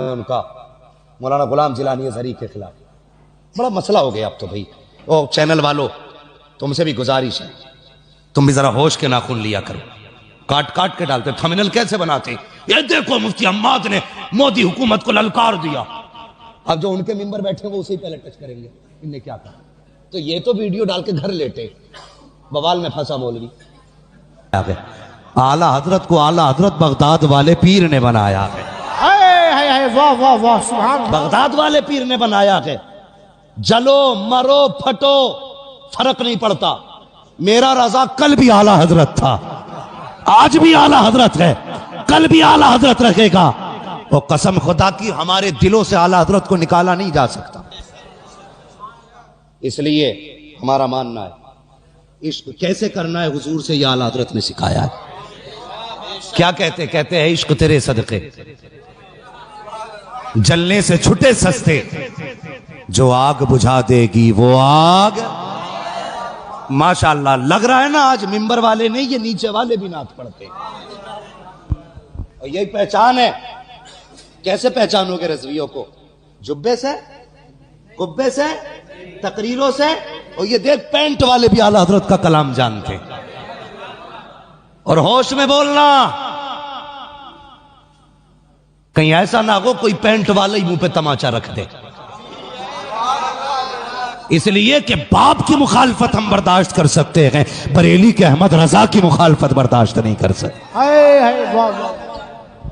ان کا مولانا غلام جیلانی ازہری کے خلاف بڑا مسئلہ ہو گیا اب تو بھائی. او چینل والو تم سے بھی گزارش ہے، تم بھی ذرا ہوش کے ناخن لیا کرو. کاٹ کاٹ کے ڈالتے تھمنل کیسے بناتے، یہ دیکھو مفتی حماد نے مودی حکومت کو للکار دیا. اب جو ان کے ممبر بیٹھے ہیں وہ اسے پہلے ٹچ کریں گے ان نے کیا کہا. تو یہ تو ویڈیو ڈال کے گھر لیٹے، بوال میں پھنسا مولوی. اعلیٰ حضرت کو اعلیٰ حضرت بغداد والے پیر نے بنایا ہے. واہ واہ واہ سبحان اللہ. بغداد والے پیر نے بنایا ہے. جلو مرو پھٹو فرق نہیں پڑتا. میرا رضا کل بھی اعلیٰ حضرت تھا، آج بھی اعلیٰ حضرت ہے، کل بھی اعلیٰ حضرت رکھے گا. وہ قسم خدا کی ہمارے دلوں سے اعلیٰ حضرت کو نکالا نہیں جا سکتا. اس لیے ہمارا ماننا ہے عشق کیسے کرنا ہے حضور سے یہ اعلیٰ حضرت نے سکھایا ہے. کیا کہتے ہیں عشق تیرے صدقے جلنے سے چھٹے سستے، جو آگ بجھا دے گی وہ آگ. ماشاءاللہ لگ رہا ہے نا آج ممبر والے نہیں یہ نیچے والے بھی نعت پڑھتے ہیں. اور یہی پہچان ہے. کیسے پہچانو گے رضویوں کو؟ جبے سے، قبے سے، تقریروں سے. اور یہ دیکھ پینٹ والے بھی اعلیٰ حضرت کا کلام جانتے. اور ہوش میں بولنا، کہیں ایسا نہ ہو کوئی پینٹ والا ہی منہ پہ تماچا رکھ دے. اس لیے کہ باپ کی مخالفت ہم برداشت کر سکتے ہیں، بریلی کے احمد رضا کی مخالفت برداشت نہیں کر سکتے.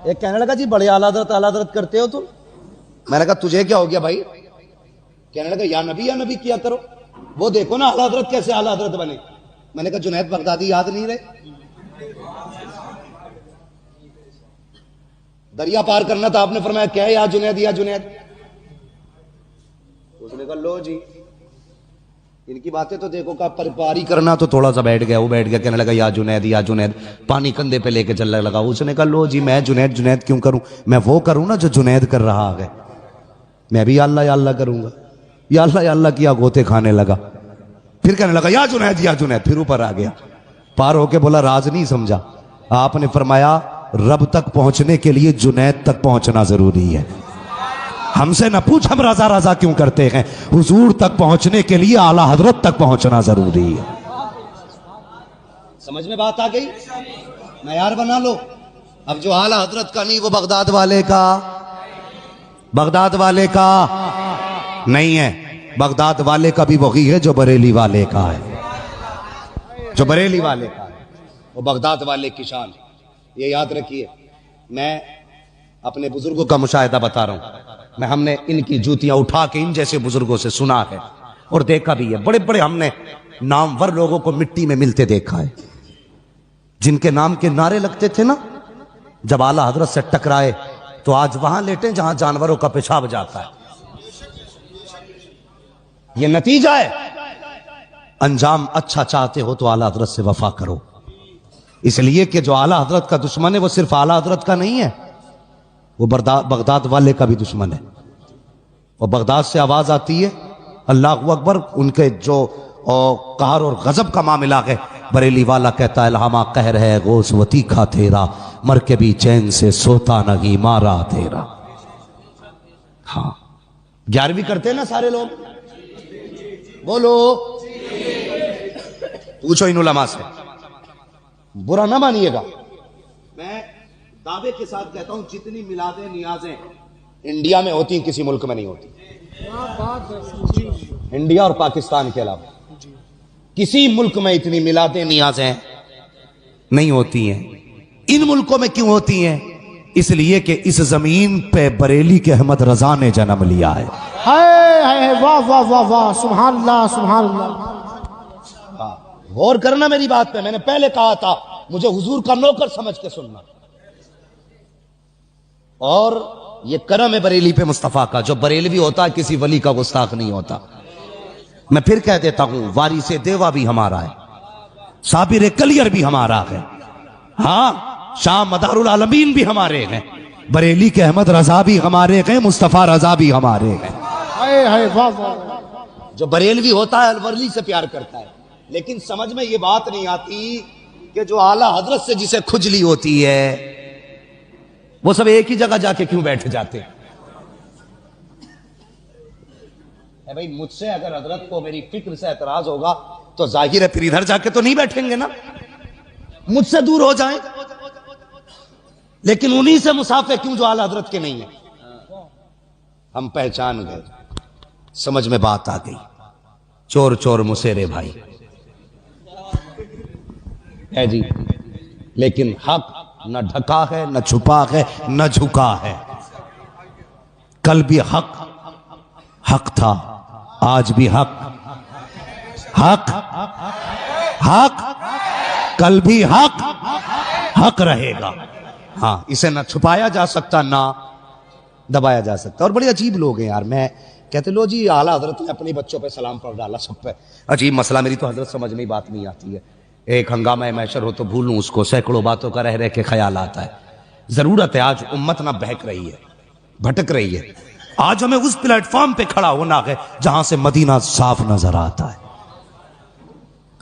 ایک کہنے لگا جی بڑے اعلیٰ حضرت کرتے ہو تم. میں نے کہا تجھے کیا ہو گیا بھائی؟ کہنے لگا یا نبی کیا کرو. وہ دیکھو نا اعلیٰ حضرت کیسے اعلیٰ حضرت بنے. میں نے کہا جنید بغدادی یاد نہیں رہے؟ دریا پار کرنا تھا، آپ نے فرمایا کیا یا جنید یا جنید. اس نے کہا لو جی ان کی باتیں تو دیکھو. کا پاری کرنا تو تھوڑا سا بیٹھ گیا، وہ بیٹھ گیا، کہنے لگا یا جنید یا جنید. پانی کندھے پہ لے کے چلنے لگا. اس نے کہا لو جی میں جنید کیوں کروں؟ میں وہ کروں نا جو جنید کر رہا ہے. میں بھی یا اللہ کروں گا. یا اللہ کیا گوتے کھانے لگا. پھر کہنے لگا یا جنید. پھر اوپر آ گیا. پار ہو کے بولا راز نہیں سمجھا. آپ نے فرمایا رب تک پہنچنے کے لیے جنید تک پہنچنا ضروری ہے. ہم سے نہ پوچھ ہم رضا کیوں کرتے ہیں. حضور تک پہنچنے کے لیے اعلیٰ حضرت تک پہنچنا ضروری ہے. سمجھ میں بات آ گئی؟ معیار بنا لو. اب جو اعلیٰ حضرت کا نہیں وہ بغداد والے کا نہیں ہے. بغداد والے کا بھی وہی ہے جو بریلی والے کا ہے. جو بریلی والے کا ہے وہ بغداد والے کی شان. یہ یاد رکھیے. میں اپنے بزرگوں کا مشاہدہ بتا رہا ہوں. ہم نے ان کی جوتیاں اٹھا کے ان جیسے بزرگوں سے سنا ہے اور دیکھا بھی ہے. بڑے بڑے ہم نے نامور لوگوں کو مٹی میں ملتے دیکھا ہے. جن کے نام کے نعرے لگتے تھے نا، جب اعلیٰ حضرت سے ٹکرائے تو آج وہاں لیٹیں جہاں جانوروں کا پیشاب جاتا ہے. یہ نتیجہ ہے. انجام اچھا چاہتے ہو تو اعلیٰ حضرت سے وفا کرو. اس لیے کہ جو اعلیٰ حضرت کا دشمن ہے وہ صرف اعلیٰ حضرت کا نہیں ہے، وہ بغداد والے کا بھی دشمن ہے. اور بغداد سے آواز آتی ہے اللہ اکبر. ان کے جو قہر اور غضب کا معاملہ ہے، بریلی والا کہتا ہے الہامہ قہر ہے غوث و تیکھا تیرا، مر کے بھی چین سے سوتا نہیں مارا تیرا. ہاں 11ویں کرتے ہیں نا سارے لوگ؟ بولو. پوچھو ان علماء سے، برا نہ مانیے گا. میں دعوے کے ساتھ کہتا ہوں جتنی میلادیں نیازیں انڈیا میں ہوتی ہیں کسی ملک میں نہیں ہوتی. انڈیا اور پاکستان کے علاوہ کسی ملک میں اتنی میلادیں نیازیں نہیں ہوتی ہیں. ان ملکوں میں کیوں ہوتی ہیں؟ اس لیے کہ اس زمین پہ بریلی کے احمد رضا نے جنم لیا ہے. واہ واہ واہ واہ سبحان اللہ سبحان اللہ. غور کرنا میری بات پہ. میں نے پہلے کہا تھا مجھے حضور کا نوکر سمجھ کے سننا. اور یہ کرم ہے بریلی پہ مصطفیٰ کا. جو بریلوی ہوتا ہے کسی ولی کا گستاخ نہیں ہوتا. میں پھر کہہ دیتا ہوں وارث دیوا بھی ہمارا ہے، صابر کلیر بھی ہمارا ہے، ہاں شاہ مدار العالمین بھی ہمارے ہیں، بریلی کے احمد رضا بھی ہمارے ہیں، مصطفیٰ رضا بھی ہمارے ہیں. جو بریلوی ہوتا ہے الولی سے پیار کرتا ہے. لیکن سمجھ میں یہ بات نہیں آتی کہ جو اعلیٰ حضرت سے جسے کھجلی ہوتی ہے وہ سب ایک ہی جگہ جا کے کیوں بیٹھ جاتے ہیں. بھائی مجھ سے اگر حضرت کو میری فکر سے اعتراض ہوگا تو ظاہر ہے پھر ادھر جا کے تو نہیں بیٹھیں گے نا، مجھ سے دور ہو جائیں، لیکن انہی سے مسافے کیوں جو اعلی حضرت کے نہیں ہیں؟ ہم پہچان گئے، سمجھ میں بات آ گئی، چور چور مسیرے بھائی ہے جی، لیکن حق نہ ڈھکا ہے نہ چھپا ہے نہ جھکا ہے۔ کل بھی حق تھا، آج بھی حق کل بھی حق رہے گا۔ ہاں، اسے نہ چھپایا جا سکتا نہ دبایا جا سکتا۔ اور بڑے عجیب لوگ ہیں یار، میں کہتے لو جی اعلیٰ حضرت نے اپنے بچوں پہ سلام پڑھ ڈالا سب پہ، عجیب مسئلہ، میری تو حضرت سمجھ میں بات نہیں آتی ہے۔ ایک ہنگامہ محشر ہو تو بھولوں اس کو، سینکڑوں باتوں کا رہ کے خیال آتا ہے۔ ضرورت ہے، آج امت نہ بہک رہی ہے، بھٹک رہی ہے، آج ہمیں اس پلیٹ فارم پہ کھڑا ہونا ہے جہاں سے مدینہ صاف نظر آتا ہے،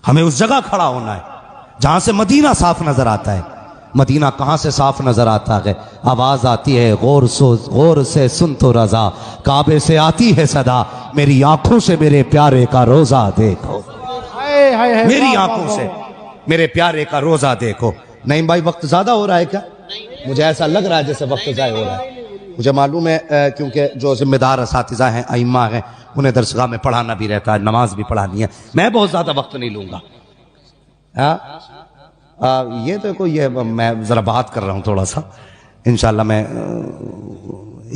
ہمیں اس جگہ کھڑا ہونا ہے جہاں سے مدینہ صاف نظر آتا ہے۔ مدینہ کہاں سے صاف نظر آتا ہے؟ آواز آتی ہے غور سے سن تو رضا، کعبے سے آتی ہے صدا، میری آنکھوں سے میرے پیارے کا روزہ دیکھو، میری آنکھوں سے میرے پیارے کا روزہ دیکھو۔ نعیم بھائی وقت زیادہ ہو رہا ہے کیا؟ مجھے ایسا لگ رہا ہے جیسے وقت ضائع ہو رہا ہے۔ مجھے معلوم ہے کیونکہ جو ذمہ دار اساتذہ ہیں، ائمہ ہیں، انہیں درسگاہ میں پڑھانا بھی رہتا ہے، نماز بھی پڑھانی ہے، میں بہت زیادہ وقت نہیں لوں گا۔ یہ تو کوئی میں ذرا بات کر رہا ہوں تھوڑا سا، انشاءاللہ میں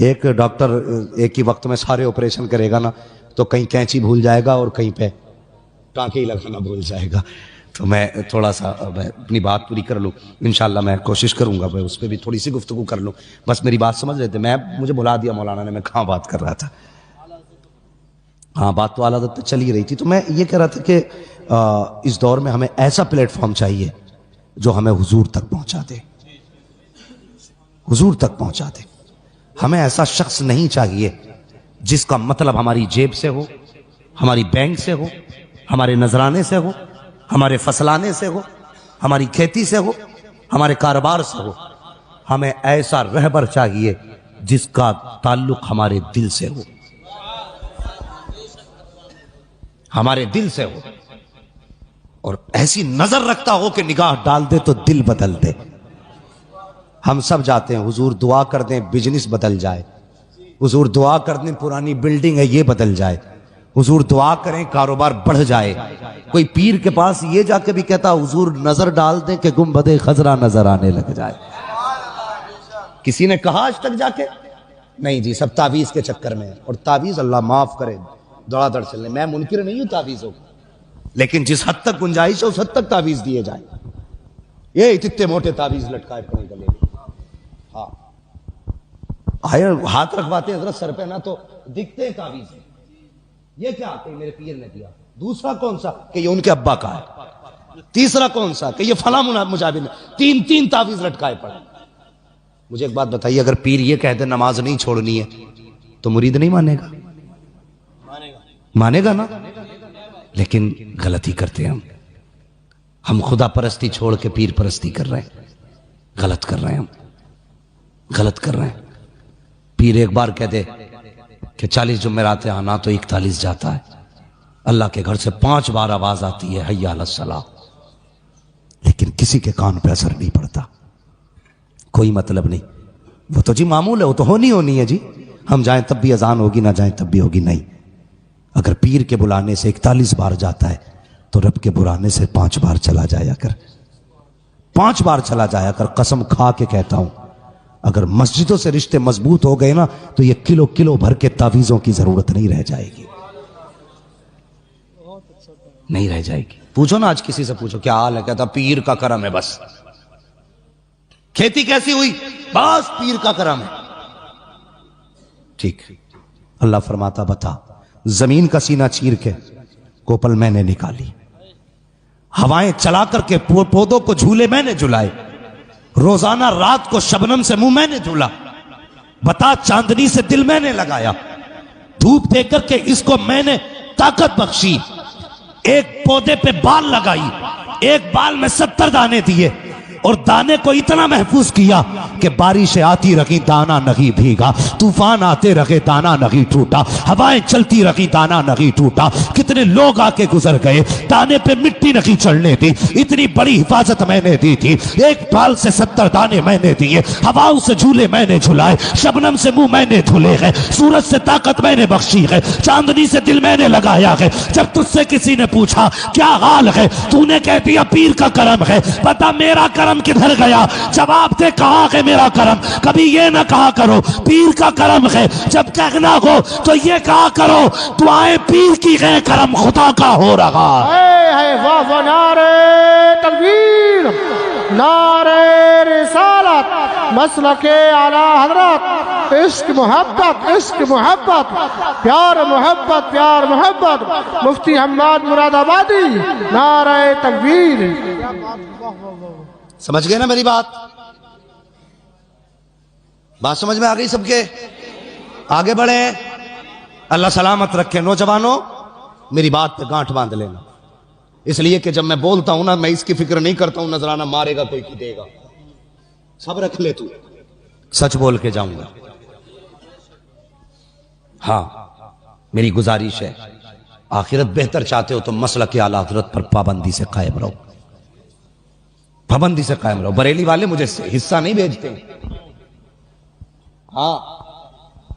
ایک ڈاکٹر ایک ہی وقت میں سارے آپریشن کرے گا نا تو کہیں کینچی بھول جائے گا اور کہیں پہ ٹانکے ہی لگانا بھول جائے گا، تو میں تھوڑا سا اپنی بات پوری کر لوں، انشاءاللہ میں کوشش کروں گا میں اس پہ بھی تھوڑی سی گفتگو کر لوں۔ بس میری بات سمجھ رہے تھے؟ مجھے بلا دیا مولانا نے، میں کہاں بات کر رہا تھا؟ ہاں، بات تو اعلیٰ حضرت پہ چل ہی رہی تھی۔ تو میں یہ کہہ رہا تھا کہ اس دور میں ہمیں ایسا پلیٹ فارم چاہیے جو ہمیں حضور تک پہنچا دے، حضور تک پہنچا دے۔ ہمیں ایسا شخص نہیں چاہیے جس کا مطلب ہماری جیب سے ہو، ہماری بینک سے ہو، ہمارے نذرانے سے ہو، ہمارے فصلانے سے ہو، ہماری کھیتی سے ہو، ہمارے کاروبار سے ہو۔ ہمیں ایسا رہبر چاہیے جس کا تعلق ہمارے دل سے ہو، ہمارے دل سے ہو، اور ایسی نظر رکھتا ہو کہ نگاہ ڈال دے تو دل بدل دے۔ ہم سب جاتے ہیں، حضور دعا کر دیں بزنس بدل جائے، حضور دعا کر دیں پرانی بلڈنگ ہے یہ بدل جائے، حضور دعا کریں کاروبار بڑھ جائے۔ کوئی پیر کے پاس یہ جا کے بھی کہتا حضور نظر ڈال دیں کہ گنبد خضرا نظر آنے لگ جائے۔ کسی نے کہا آج تک جا کے؟ نہیں جی، سب تعویذ کے چکر میں ہے، اور تعویذ اللہ معاف کرے دڑا دڑ چلنے۔ میں منکر نہیں ہوں تعویذوں کا، لیکن جس حد تک گنجائش ہے اس حد تک تعویذ دیے جائیں۔ یہ اتنے موٹے تعویذ لٹکائے پڑے گلے، ہاں ہاتھ رکھواتے حضرت سر پہ نا تو دکھتے ہیں تعویذ۔ یہ کیا کہ میرے پیر نے دیا، دوسرا کون سا کہ یہ ان کے ابا کا ہے، تیسرا کون سا کہ یہ فلاں مجابر نے، تین تعویذ لٹکائے پڑے۔ مجھے ایک بات بتائیے، اگر پیر یہ کہتے نماز نہیں چھوڑنی ہے تو مرید نہیں مانے گا؟ مانے گا نا؟ لیکن غلطی کرتے ہیں ہم خدا پرستی چھوڑ کے پیر پرستی کر رہے ہیں، غلط کر رہے ہیں، ہم غلط کر رہے ہیں۔ پیر ایک بار کہہ دے کہ 40 جمعرات آنا تو 41 جاتا ہے، اللہ کے گھر سے 5 بار آواز آتی ہے حی علی الصلاۃ، لیکن کسی کے کان پہ اثر نہیں پڑتا، کوئی مطلب نہیں۔ وہ تو جی معمول ہے، وہ تو ہونی ہے جی، ہم جائیں تب بھی اذان ہوگی، نہ جائیں تب بھی ہوگی۔ نہیں، اگر پیر کے بلانے سے 41 بار جاتا ہے تو رب کے بلانے سے 5 بار چلا جایا کر، 5 بار چلا جایا کر۔ قسم کھا کے کہتا ہوں، اگر مسجدوں سے رشتے مضبوط ہو گئے نا تو یہ کلو بھر کے تعویذوں کی ضرورت نہیں رہ جائے گی، نہیں رہ جائے گی۔ پوچھو نا آج کسی سے پوچھو کیا حال ہے، کہتا پیر کا کرم ہے بس۔ کھیتی کیسی ہوئی؟ بس پیر کا کرم ہے۔ ٹھیک، اللہ فرماتا بتا، زمین کا سینہ چیر کے کوپل میں نے نکالی، ہوائیں چلا کر کے پودوں کو جھولے میں نے جھلائے، روزانہ رات کو شبنم سے منہ میں نے دھلا، بتا چاندنی سے دل میں نے لگایا، دھوپ دے کر کے اس کو میں نے طاقت بخشی، ایک پودے پہ بال لگائی، ایک بال میں 70 دانے دیے، اور دانے کو اتنا محفوظ کیا کہ بارشیں آتی رہی دانا نہیں بھیگا، طوفان آتے رہے دانا نہیں ٹوٹا، ہوائیں چلتی رہی دانا نہیں ٹوٹا، کتنے لوگ آ کے گزر گئے، دانے پہ مٹی نہیں چڑھنے دی، اتنی بڑی حفاظت میں نے دی تھی، ایک ڈال سے 70 دانے میں نے دیے، ہواؤں سے جھولے میں نے جھلائے، شبنم سے منہ میں نے دھلے ہیں، سورج سے طاقت میں نے بخشی ہے، چاندنی سے دل میں نے لگایا ہے۔ جب تجھ سے کسی نے پوچھا کیا حال ہے، تو نے کہہ دیا پیر کا کرم ہے، بتا میرا کرم کدھر گیا؟ جواب دے کہاں ہے میرا کرم؟ کبھی یہ نہ کہا کرو پیر کا کرم ہے، جب کہنا ہو تو یہ کہا کرو دعائیں پیر کی ہے، کرم خدا کا ہو رہا ہے۔ واہ واہ، نعرہ تکبیر، نعرہ رسالت، مسلک اعلی حضرت، عشق محبت، عشق محبت، پیار محبت، پیار محبت، مفتی حماد مراد آبادی، نعرہ تکبیر۔ سمجھ گئے نا میری بات سمجھ میں آ گئی سب کے؟ آگے بڑھیں، اللہ سلامت رکھے۔ نوجوانوں میری بات پہ گانٹھ باندھ لینا، اس لیے کہ جب میں بولتا ہوں نا میں اس کی فکر نہیں کرتا ہوں نذرانہ مارے گا کوئی کی دے گا، سب رکھ لے، تو سچ بول کے جاؤں گا۔ ہاں میری گزارش ہے، آخرت بہتر چاہتے ہو تو مسلک اعلی حضرت پر پابندی سے قائم رہو، پابندی سے قائم رہو۔ بریلی والے مجھے حصہ نہیں بھیجتے، ہاں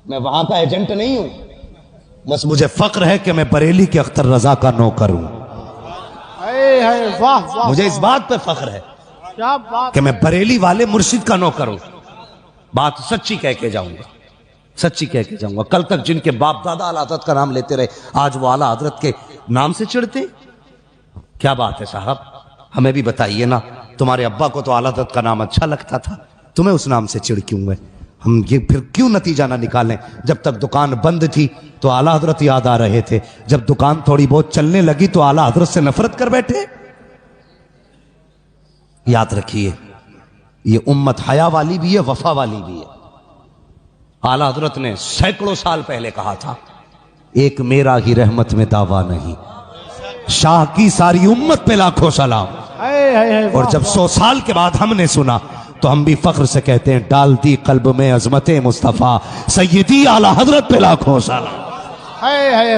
میں وہاں کا ایجنٹ نہیں ہوں، بس مجھے فخر ہے کہ میں بریلی کے اختر رضا کا نوکر ہوں۔ واہ واہ، مجھے اس بات پہ فخر ہے کیا بات، کہ میں بریلی والے مرشد کا نوکر ہوں۔ بات سچی کہہ کے جاؤں گا، سچی کہہ کے جاؤں گا۔ کل تک جن کے باپ دادا اعلیٰ حضرت کا نام لیتے رہے آج وہ اعلیٰ حضرت کے نام سے چڑھتے؟ کیا بات ہے صاحب، ہمیں بھی بتائیے نا، تمہارے ابا کو تو اعلیٰ حضرت کا نام اچھا لگتا تھا، تمہیں اس نام سے چڑھ کیوں ہے؟ ہم یہ پھر کیوں نتیجہ نہ نکالیں؟ جب تک دکان بند تھی تو اعلیٰ حضرت یاد آ رہے تھے، جب دکان تھوڑی بہت چلنے لگی تو اعلیٰ حضرت سے نفرت کر بیٹھے؟ یاد رکھیے یہ امت حیا والی بھی ہے، وفا والی بھی ہے۔ اعلیٰ حضرت نے سینکڑوں سال پہلے کہا تھا ایک میرا ہی رحمت میں دعویٰ نہیں، شاہ کی ساری امت پہ لاکھوں سلام۔ اور جب 100 سال کے بعد ہم نے سنا تو ہم بھی فخر سے کہتے ہیں ڈال دی قلب میں عظمت مصطفیٰ سیدی اعلیٰ حضرت پہ لاکھوں سلام۔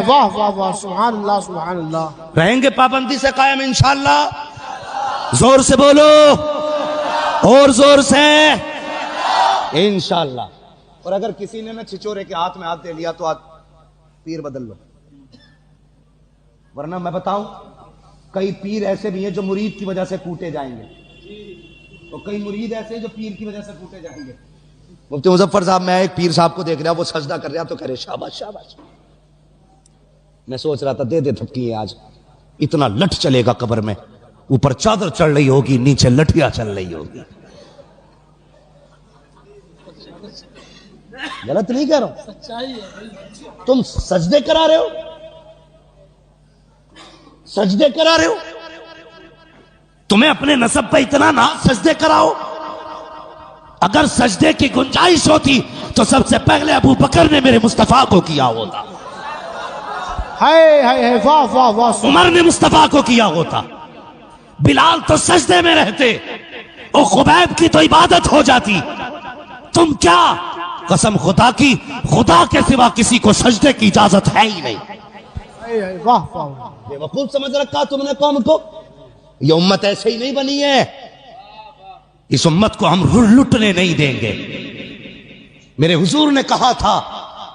واہ واہ واہ، سبحان اللہ سبحان اللہ۔ رہیں گے پابندی سے قائم انشاءاللہ؟ زور سے بولو، اور زور سے انشاءاللہ۔ اور اگر کسی نے نا چھچورے کے ہاتھ میں ہاتھ دے لیا تو پیر بدل لو، ورنہ میں بتاؤں کئی پیر ایسے بھی ہیں جو مرید کی وجہ سے کوٹے جائیں گے، اور کئی مرید ایسے ہیں جو پیر کی وجہ سے کوٹے جائیں گے۔ مفتی مظفر صاحب، میں ایک پیر صاحب کو دیکھ رہا، وہ سجدہ کر رہا تو کہہ رہے شاباش شاباش، میں سوچ رہا تھا دے دے تھپکی ہے، آج اتنا لٹ چلے گا قبر میں، اوپر چادر چڑھ رہی ہوگی نیچے لٹھیاں چل رہی ہوگی۔ غلط نہیں کہہ رہا ہوں، تم سجدے کرا رہے ہو، سجدے کرا رہے ہو، تمہیں اپنے نسب پہ اتنا نہ سجدے کراؤ۔ اگر سجدے کی گنجائش ہوتی تو سب سے پہلے ابو بکر نے میرے مصطفیٰ کو کیا ہوتا، واہ واہ واہ، عمر نے مصطفیٰ کو کیا ہوتا، بلال تو سجدے میں رہتے، اور خبیب کی تو عبادت ہو جاتی، تم کیا؟ قسم خدا کی، خدا کے سوا کسی کو سجدے کی اجازت ہے ہی نہیں۔ واہ واہ، بے وقوف سمجھ رکھا تم نے قوم کو، یہ امت ایسے ہی نہیں بنی ہے، اس امت کو ہم لٹنے نہیں دیں گے۔ میرے حضور نے کہا تھا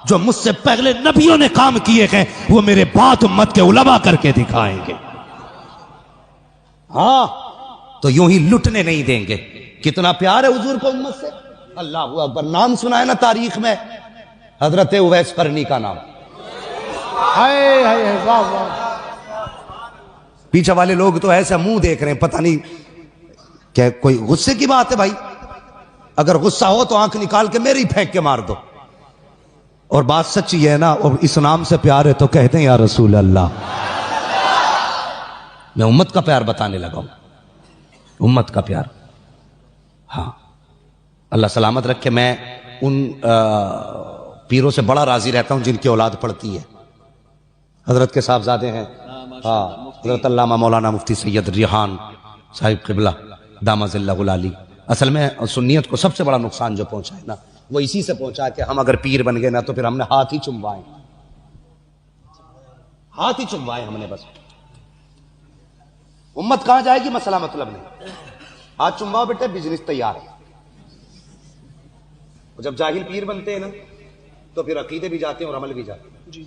جو مجھ سے پہلے نبیوں نے کام کیے ہیں وہ میرے بعد امت کے علماء کر کے دکھائیں گے، ہاں تو یوں ہی لٹنے نہیں دیں گے۔ کتنا پیار ہے حضور کو امت سے، اللہ اکبر۔ نام سنا ہے نا تاریخ میں حضرت اویس قرنی کا نام، واہ واہ، پیچھے والے لوگ تو ایسا منہ دیکھ رہے ہیں پتہ نہیں کہ کوئی غصے کی بات ہے بھائی، اگر غصہ ہو تو آنکھ نکال کے میری پھینک کے مار دو، اور بات سچی ہے نا، اور اس نام سے پیار ہے تو کہتے ہیں یا رسول اللہ۔ میں امت کا پیار بتانے لگا ہوں، امت کا پیار، ہاں اللہ سلامت رکھے۔ میں ان پیروں سے بڑا راضی رہتا ہوں جن کی اولاد پڑھتی ہے، حضرت کے صاحبزادے ہیں، ہاں حضرت علامہ مولانا مفتی سید ریحان صاحب قبلہ، دامت اللہ العالی. اصل میں سنیت کو سب سے بڑا نقصان جو پہنچا ہے نا وہ اسی سے پہنچا کہ ہم اگر پیر بن گئے نا تو پھر ہم نے ہاتھ ہی چموائے ہم نے. بس امت کہاں جائے گی مسئلہ مطلب نہیں. ہاتھ چمواؤ بیٹے, بزنس تیار ہے. جب جاہل پیر بنتے ہیں نا تو پھر عقیدے بھی جاتے ہیں اور عمل بھی جاتے ہیں.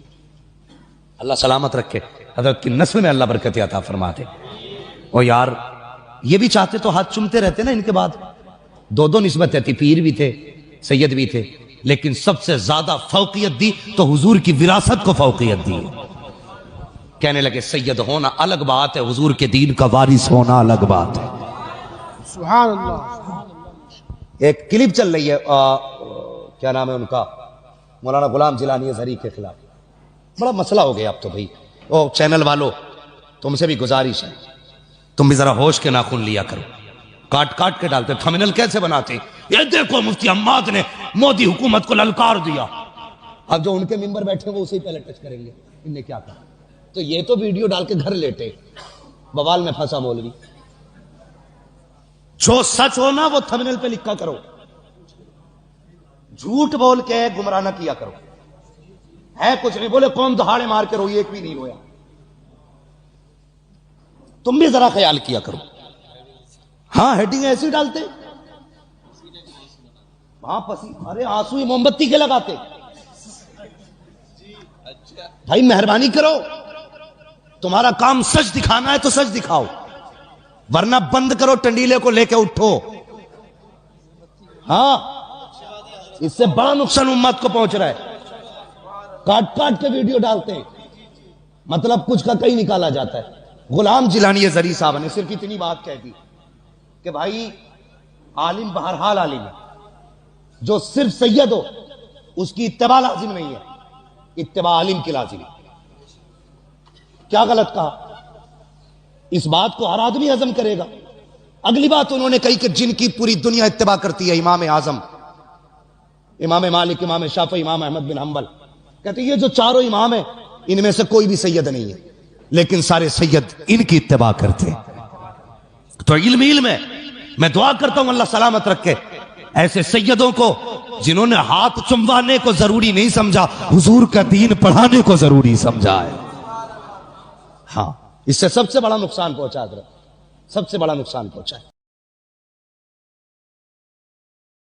اللہ سلامت رکھے, حضرت کی نسل میں اللہ برکت عطا فرماتے. اور یار یہ بھی چاہتے تو ہاتھ چومتے رہتے نا ان کے بعد. دو نسبتیں تھی, پیر بھی تھے سید بھی تھے, لیکن سب سے زیادہ فوقیت دی تو حضور کی وراثت کو فوقیت دی. کہنے لگے سید ہونا الگ بات ہے, حضور کے دین کا وارث ہونا الگ بات ہے. سبحان اللہ. ایک کلپ چل رہی ہے, کیا نام ہے ان کا, مولانا غلام جیلانی ازہری کے خلاف. بڑا مسئلہ ہو گیا اب تو بھائی. او چینل والو, تم سے بھی گزارش ہے, تم بھی ذرا ہوش کے ناخن لیا کرو. کاٹ کاٹ کے ڈالتے, تھمبنیل کیسے بناتے, یہ دیکھو مفتی حماد نے مودی حکومت کو للکار دیا. اب جو ان کے ممبر بیٹھے وہ اسی پہلے ٹچ کریں گے ان نے کیا کہا. تو یہ تو ویڈیو ڈال کے گھر لیٹے, بوال میں پھنسا مولوی. جو سچ ہونا وہ تھمبنیل پہ لکھا کرو, جھوٹ بول کے گمراہ نہ کیا کرو. ہے کچھ نہیں, بولے قوم دہاڑے مار کے روئی, ایک بھی نہیں رویا. تم بھی ذرا خیال کیا کرو. ہاں ہیڈنگ ایسی ڈالتے, وہاں پسی, ارے آنسو ہی موم بتی کے لگاتے. بھائی مہربانی کرو, تمہارا کام سچ دکھانا ہے تو سچ دکھاؤ, ورنہ بند کرو ٹنڈیلے کو لے کے اٹھو. ہاں اس سے بڑا نقصان امت کو پہنچ رہا ہے. کاٹ کاٹ کے ویڈیو ڈالتے ہیں, مطلب کچھ کا کہیں نکالا جاتا ہے. غلام جیلانی ازہری صاحب نے صرف اتنی بات کہہ دی کہ بھائی عالم بہرحال عالم ہے, جو صرف سید ہو اس کی اتباع لازم نہیں ہے, اتباع عالم کی لازم ہے. کیا غلط کہا, اس بات کو ہر آدمی ہضم کرے گا. اگلی بات انہوں نے کہی کہ جن کی پوری دنیا اتباع کرتی ہے, امام اعظم, امام مالک, امام شافعی, امام احمد بن حنبل, کہتے ہیں یہ جو چاروں امام ہیں ان میں سے کوئی بھی سید نہیں ہے, لیکن سارے سید ان کی اتباع کرتے. تو علم ہے. میں دعا کرتا ہوں اللہ سلامت رکھے ایسے سیدوں کو جنہوں نے ہاتھ چموانے کو ضروری نہیں سمجھا, حضور کا دین پڑھانے کو ضروری سمجھا ہے. ہاں اس سے سب سے بڑا نقصان پہنچا حضرت, سب سے بڑا نقصان پہنچا ہے.